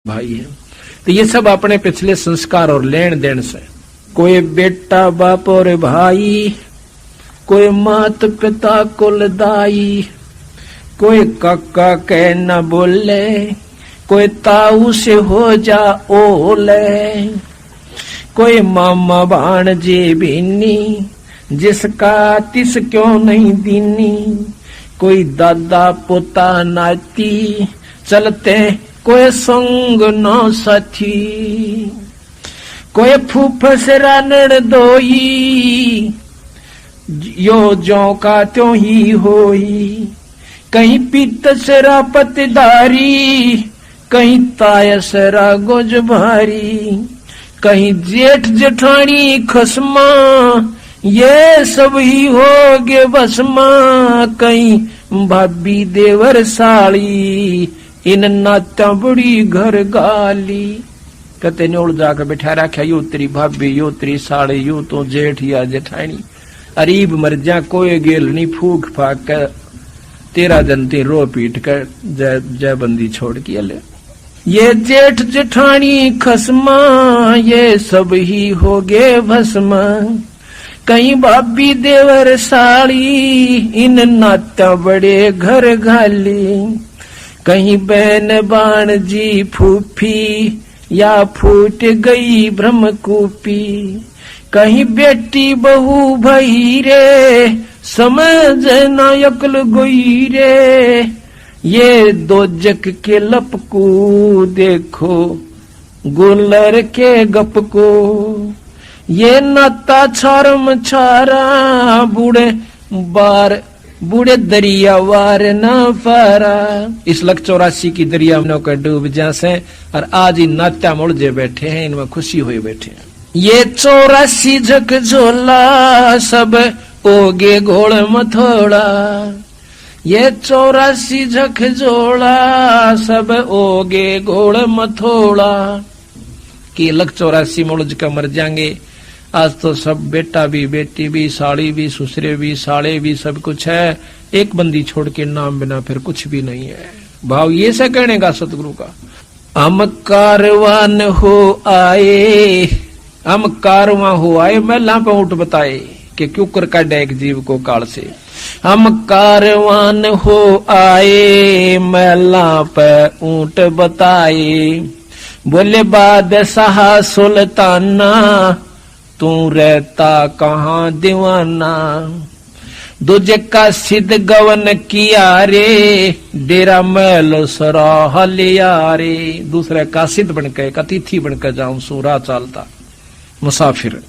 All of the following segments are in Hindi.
भाई है। तो ये सब अपने पिछले संस्कार और लेन देन से, कोई बेटा बाप और भाई, कोई मात पिता कुलदाई, कोई काका कह न बोले, कोई ताऊ से हो जा ओले, कोई मामा भाणजे बीनी, जिसका तिस क्यों नहीं दीनी, कोई दादा पोता नाती, चलते कोई संग न साथी, कोई फूफसरा नड़दोई, यो जो का त्यों ही होई, कहीं पीतसरा पतदारी, कहीं तायसरा गोज भारी, कहीं जेठ जेठानी खसमा, ये सब ही हो गे भस्मा, कहीं भाभी देवर साली, इन नात्या बड़ी घर गाली। कहते न्योड़ जाकर बैठा रखा, यो तेरी भाभी, यो तेरी साली, यो तो जेठ या जेठानी, अरीब मर जा कोई गेल नहीं, फूक फाक कर तेरा जनती रो पीट कर जय बंदी छोड़ के ले। ये जेठ जेठानी खसमा, ये सब ही हो गे भस्मा, कहीं भाभी देवर साड़ी, इन नात्या बड़े घर घाली, कहीं बहन बाण जी फूफी, या फूट गई ब्रह्मकूपी, कहीं बेटी बहू भई रे, समझ न अकल गोई रे, ये दो जग के लपकू देखो गुलर के गप को, ये नाता छारम छारा, बूढ़े दरिया वार न पारा। इस लख 84 की दरिया में नौकर डूब जासे, और आज ही नात्या मुड़जे बैठे हैं, इनमें खुशी हुए बैठे हैं। ये 84 झक झोला, सब ओगे घोड़ मथोड़ा, ये 84 झक झोला, सब ओगे घोड़ मथोड़ा। कि लख 84 मुड़ज का मर जाएंगे, आज तो सब बेटा भी, बेटी भी, साड़ी भी, ससुरे भी, साले भी, सब कुछ है, एक बंदी छोड़ के नाम बिना फिर कुछ भी नहीं है। भाव ये से कहने का सतगुरु का, हम कारवान हो आए, हम कारवां हो आए, महला पे ऊँट बताए कि क्यों कर काटे एक जीव को काल से। हम कारवान हो आए, महला पे ऊँट बताए, बोले बादशाह सुल्ताना, तू रहता कहाँ दीवाना, दूजे का सिद्ध गवन किया रे, डेरा मैल सराह लिया रे। दूसरे का सिद्ध बनकर, एक अतिथि बनकर जाऊं, सूरा चालता मुसाफिर,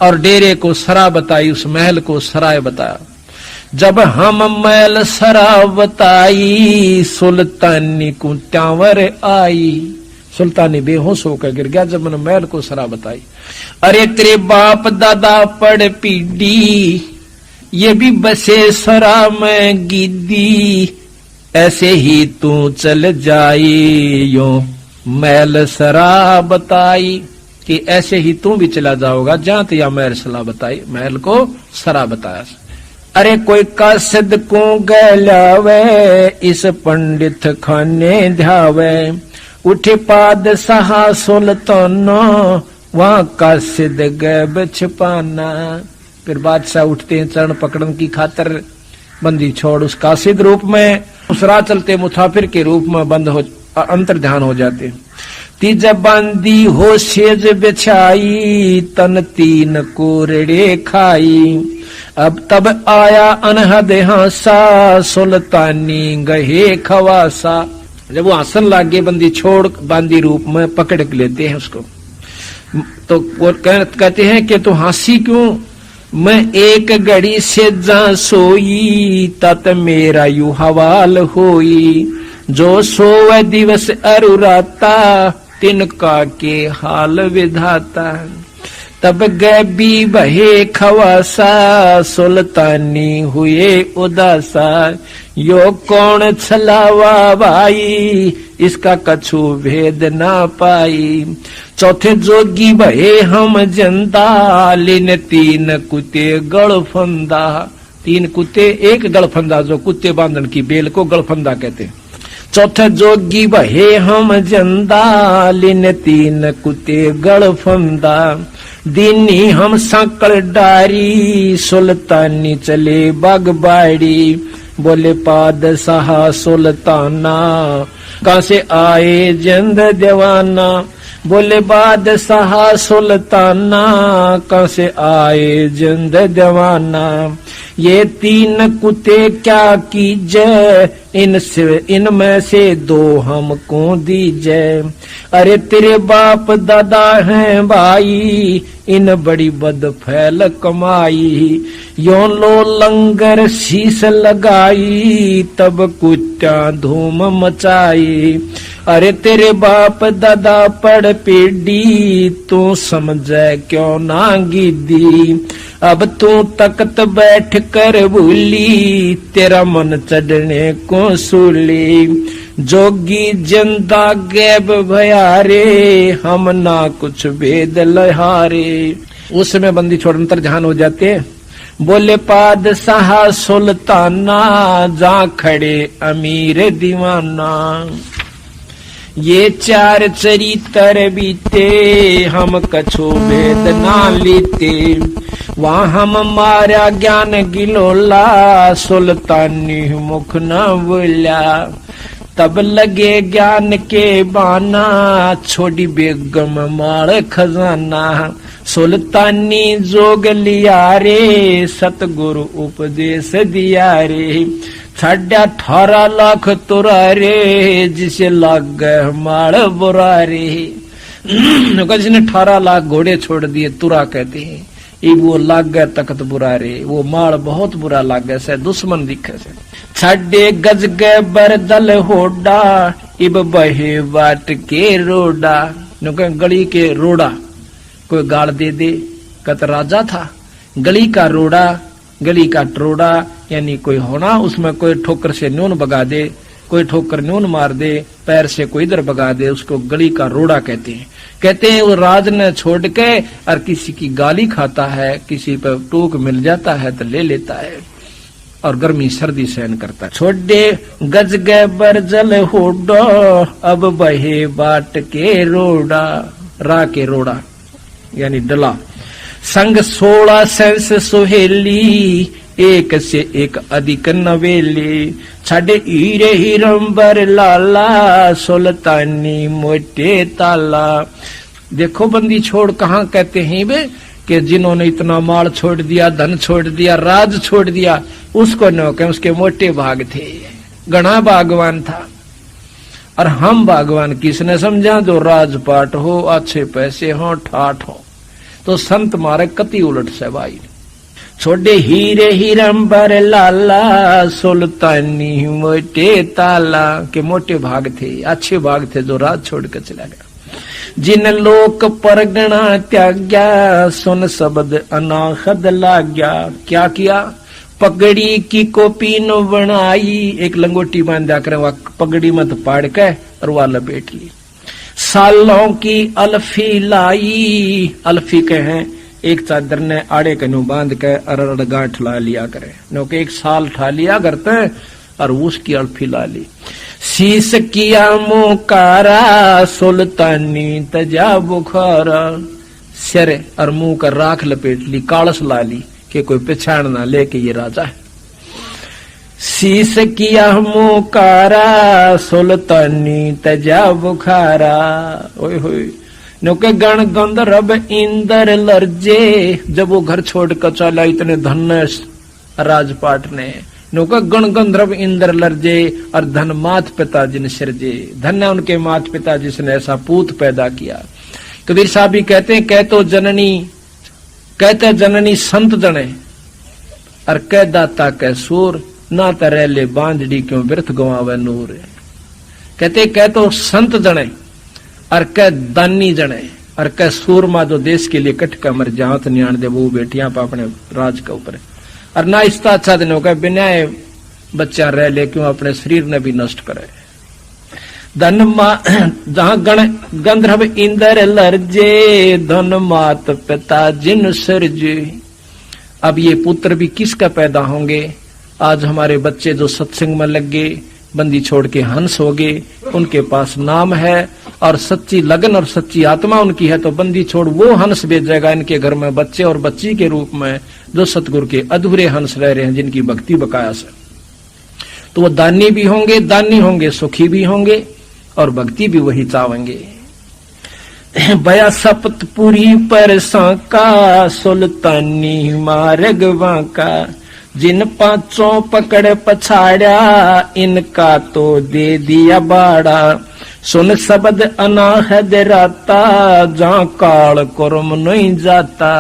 और डेरे को सरा बताई, उस महल को सराय बताया। जब हम महल सरा बताई, सुल्तानी को त्यांवर आई, सुल्तानी बेहोश होकर गिर गया जब मैंने महल को सरा बताई। अरे तेरे बाप दादा पड़ पीडी, ये भी बसे सरा में गिद्दी, ऐसे ही तू चल जाई, यो महल सरा बताई, कि ऐसे ही तू भी चला जाओगा जहां या महल सरा बताई, महल को सरा बताया। अरे कोई कासिद को गलावे, इस पंडित खाने ध्यावे, उठे पादशाह सुल्ताना, वहां कासिद गैब छिपाना। फिर बादशाह उठते हैं चरण पकड़न की खातर, बंदी छोड़ उस कासिद रूप में, उस राह चलते मुसाफिर के रूप में बंद हो, अंतर ध्यान हो जाते। तीज बंदी हो सेज बिछाई, तन तीन कोरड़े खाई, अब तब आया अनहद हासा, सुल्तानी गहे खवासा। जब वो आसन लागे, बंदी छोड़ बांदी रूप में पकड़ के लेते हैं उसको, तो वो कहते हैं कि तू हंसी क्यों, मैं एक घड़ी से जा सोई, तत मेरा यू हवाल होई, जो सोवे दिवस अरुराता, तिनका के हाल विधाता। तब गैबी बहे खवासा, सुल्तानी हुए उदासा, यो कौन छलावा भाई, इसका कछु भेद ना पाई। चौथे जोगी बहे हम जनता, लिन तीन कुत्ते गड़फंदा। तीन कुत्ते एक गड़फंदा, जो कुत्ते बांधन की बेल को गड़फंदा कहते हैं। चौथे जोगी बहे हम जंदा, लिन तीन कुते गड़ फंदा। दीनी हम सांकल डारी, सुल्तानी चले बागबाड़ी। बोले पादशाह सुल्ताना, कहां से आए जिंद दीवाना। बोले बादशाह सुल्ताना, कहां से आए जिंद दीवाना। ये तीन कुत्ते क्या कीजे, इनमें से दो हमको दीजे। अरे तेरे बाप दादा हैं भाई, इन बड़ी बद फैल कमाई। यो लो लंगर शीश लगाई, तब कुत्ता धूम मचाई। अरे तेरे बाप दादा पड़ पीढ़ी, तू समझे क्यों ना गिद्दी। अब तू तख्त बैठ कर भूली, तेरा मन चढ़ने को सूली। जोगी जिंदा गैब भयारे, हम ना कुछ भेद लहारे। उस समय बंदी छोड़ अंतर जहान हो जाते। बोले पादशाह सुल्ताना, जा खड़े अमीर दीवाना। ये चार चरित्र बीते, हम कछु भेद ना लेते। वहाँ हम मारा ज्ञान गिलोला, सुल्तानी मुख न बोला। तब लगे ज्ञान के बाना, छोड़ी बेगम मार खजाना। सुल्तानी जोग लिया रे, सतगुरु उपदेश दिया रे। 18.5 लाख तुरा रे, जिसे लाग गए माड़ बुरा रे। जिसने 18 लाख घोड़े छोड़ दिए तुरा कहते हैं। वो लाग गए तख्त बुरा रे, वो माड़ बहुत बुरा लाग गए से दुश्मन दिखे से। 6 गज गए बरदल होडा, इब बहे बाट के रोडा। गली के रोडा कोई गाड़ दे दे, कत राजा था। गली का रोडा, गली का टरोडा, यानी कोई होना उसमें कोई ठोकर से न्यून बगा दे, कोई ठोकर न्यून मार दे, पैर से कोई इधर बगा दे, उसको गली का रोडा कहते हैं। कहते हैं वो राज ने छोड़ के और किसी की गाली खाता है, किसी पर टोक मिल जाता है तो ले लेता है और गर्मी सर्दी सहन करता है। छोड़े गज गए बरजल होडो, अब बहे बाट के रोडा। रा के रोडा यानी डला। संग 16 सेंस सुहेली, एक से एक अधिक नवेली। छड़े हीरे हिरंबर लाला, सुल्तानी मोटे ताला। देखो बंदी छोड़ कहाँ कहते हैं वे कि जिन्होंने इतना माल छोड़ दिया, धन छोड़ दिया, राज छोड़ दिया, उसको न कहें, उसके मोटे भाग थे। गणा भागवान था। और हम भागवान किसने समझा? जो राजपाट हो, अच्छे पैसे हो, ठाठ हो। तो संत मारे कति उलट से भाई। छोड़े हीरे हिरंबर लाला, सुल्तानी मोटे ताला। के मोटे भाग थे, अच्छे भाग थे, जो राज छोड़ कर चला गया। जिन लोक परगना त्याग्या, सुन शब्द अनाहद लाग्या। क्या किया? पगड़ी की कोपीन बनाई, एक लंगोटी बांधा कर पगड़ी मत पाड़ के और वह लपेट ली। सालों की अल्फी लाई, अल्फी के हैं एक चादर ने आड़े कनु बांध के अरड़ गांठ ला लिया करे, नो के एक साल ठा लिया करते हैं और उसकी अल्फी ला ली। शीश किया मुकारा, सुल्तानी तजा बुखारा। सिर और मुंह का राख लपेट ली, कालस ला ली कि कोई पहचान ना ले कि ये राजा है। शीश किया मुकारा, सुल्तानी तजा बुखारा। ओए होए नौके गण गंधर्व इंदर लर्जे, जब वो घर छोड़ कर चला इतने धन्य राजपाट ने। नौका गण गंधर्व इंदर लर्जे, और धन मात पिता जिन सिरजे। धन्य उनके मात पिता जिसने ऐसा पूत पैदा किया। कबीर साहब भी कहते हैं, कहते जननी संत जने, और कह दाता कह सूर, ना तरह ले बांझड़ी क्यों व्यर्थ गवावे नूर। कहते कह तो संत जने, और कह दानी जने, और कह सूरमा जो देश के लिए कट का मर जात न्याण दे वो बेटियां अपने राज के ऊपर। और ना इसका अच्छा दिन होगा बिना बच्चा रह ले क्यों अपने शरीर ने भी नष्ट करे। धन जहां गंधर्व इंदर लर्जे, धन मात पिता जिन सरजे। अब ये पुत्र भी किसका पैदा होंगे? आज हमारे बच्चे जो सत्संग में लग गए, बंदी छोड़ के हंस हो गए, उनके पास नाम है और सच्ची लगन और सच्ची आत्मा उनकी है, तो बंदी छोड़ वो हंस भेजेगा इनके घर में बच्चे और बच्ची के रूप में, जो सतगुरु के अधूरे हंस रह रहे हैं, जिनकी भक्ति बकाया से। तो वो दानी भी होंगे, सुखी भी होंगे और भक्ति भी वही चाहेंगे। बया सप्तपुरी पर सांका, सुल्तानी मार्ग वांका, जिन पांचों पकड़ पछाड़ा, इनका तो दे दिया बाड़ा। सुन शब्द अनाहद राता, जहाँ काल कर्म नहीं जाता।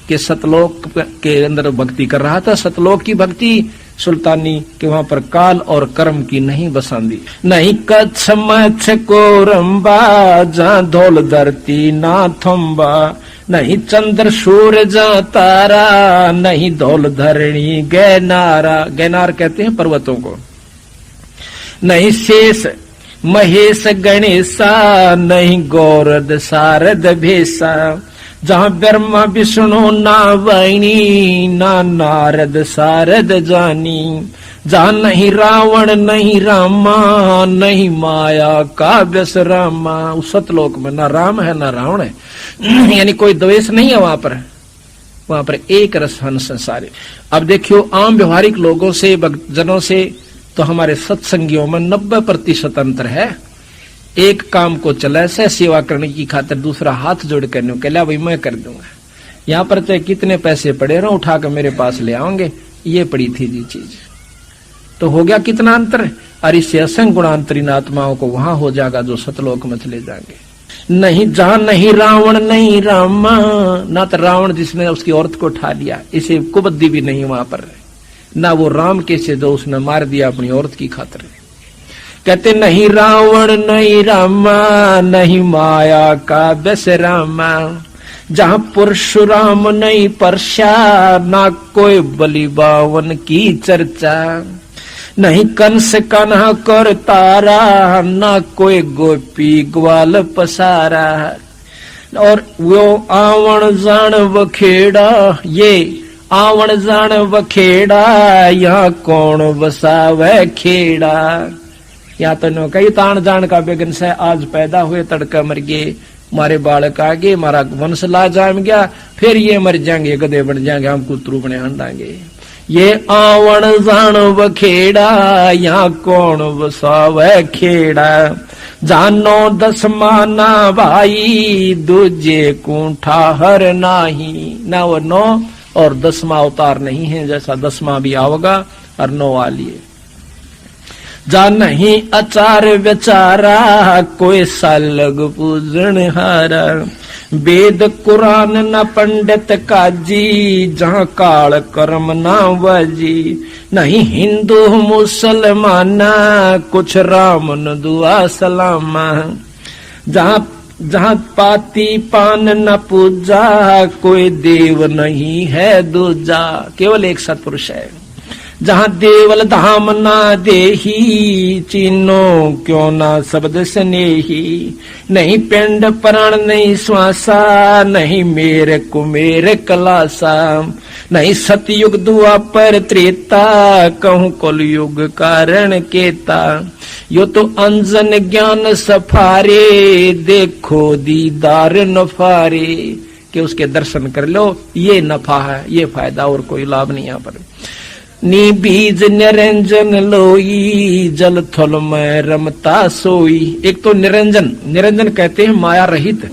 के सतलोक के अंदर भक्ति कर रहा था, सतलोक की भक्ति सुल्तानी के, वहां पर काल और कर्म की नहीं बसांदी। नहीं कच्छ मच्छ को रंबा, जहाँ धौल धरती ना थम्बा। नहीं चंद्र सूरज तारा, नहीं धौल धरणी गैनारा। गैनार कहते हैं पर्वतों को। नहीं शेष महेश गणेशा, नहीं गौरद शारद भेषा। जहाँ ब्रह्मा विष्णु ना वाणी, ना नारद शारद जानी। जहाँ नहीं रावण नहीं रामा, नहीं माया का व्यस रामा। उस सतलोक में ना राम है ना रावण है, यानी कोई द्वेष नहीं है वहां पर एक रस हंस सारे। अब देखियो आम व्यवहारिक लोगों से, भक्तजनों से तो हमारे सत्संगियों में 90% अंतर है। एक काम को चले से सेवा करने की खातिर, दूसरा हाथ जोड़ करने के लिए भाई मैं कर दूंगा। यहाँ पर चाहे कितने पैसे पड़े रहो, उठा कर मेरे पास ले आओगे, ये पड़ी थी जी चीज। तो हो गया कितना अंतर। और इससे असंग गुणांतरीन आत्माओं को वहां हो जाएगा जो सतलोक में चले जाएंगे। नहीं जहां नहीं रावण नहीं रामा, ना तो रावण जिसने उसकी औरत को उठा लिया, इसे कुबद्दी भी नहीं वहां पर, ना वो राम के से जो उसने मार दिया अपनी औरत की खातिर। कहते नहीं रावण नहीं रामा, नहीं माया का व्यस रामा। जहाँ परशुराम नहीं परशा, ना कोई बलि बावन की चर्चा। नहीं कंस कान्हा कर तारा, ना कोई गोपी ग्वाल पसारा। और वो आवण जान वखेड़ा, ये आवण जान वखेड़ा, यहाँ कौन बसावे खेड़ा। यहाँ तो नो कई तान जान का बेगन से, आज पैदा हुए तड़का मर गए, मारे बालक आगे, मारा वंश ला जाम गया, फिर ये मर जाएंगे, गधे बन जाएंगे, हम कुतरू बने हंडाएंगे। ये आवण जान वखेड़ा, यहाँ कौन बसावे खेड़ा। जानो दसमाना भाई, दूजे कूठा हर नाही। ना वो 9 और 10वां अवतार नहीं है, जैसा 10वां भी आओगा और 9 वाली है। जा नहीं अचार विचारा, कोई सालग पूजन हारा। वेद कुरान न पंडित काजी, जहाँ काल कर्म ना वजी। नहीं हिंदू मुसलमाना, कुछ राम न दुआ सलामा। जहाँ पाती पान न पूजा, कोई देव नहीं है दूजा। केवल एक सत्पुरुष है। जहाँ देवल धाम ना देही, चीनो क्यों ना शब्द स्नेही। नहीं पिंड प्राण नहीं श्वासा, नहीं मेरे कुमेर कलासा। नहीं सतयुग द्वापर त्रेता, कहूँ कलयुग कारण केता। यो तो अंजन ज्ञान सफारे, देखो दीदार नफारे। कि उसके दर्शन कर लो, ये नफा है, ये फायदा, और कोई लाभ नहीं यहाँ पर। नी बीज निरंजन लोई, जल थल में रमता सोई। एक तो निरंजन, निरंजन कहते हैं माया रहित,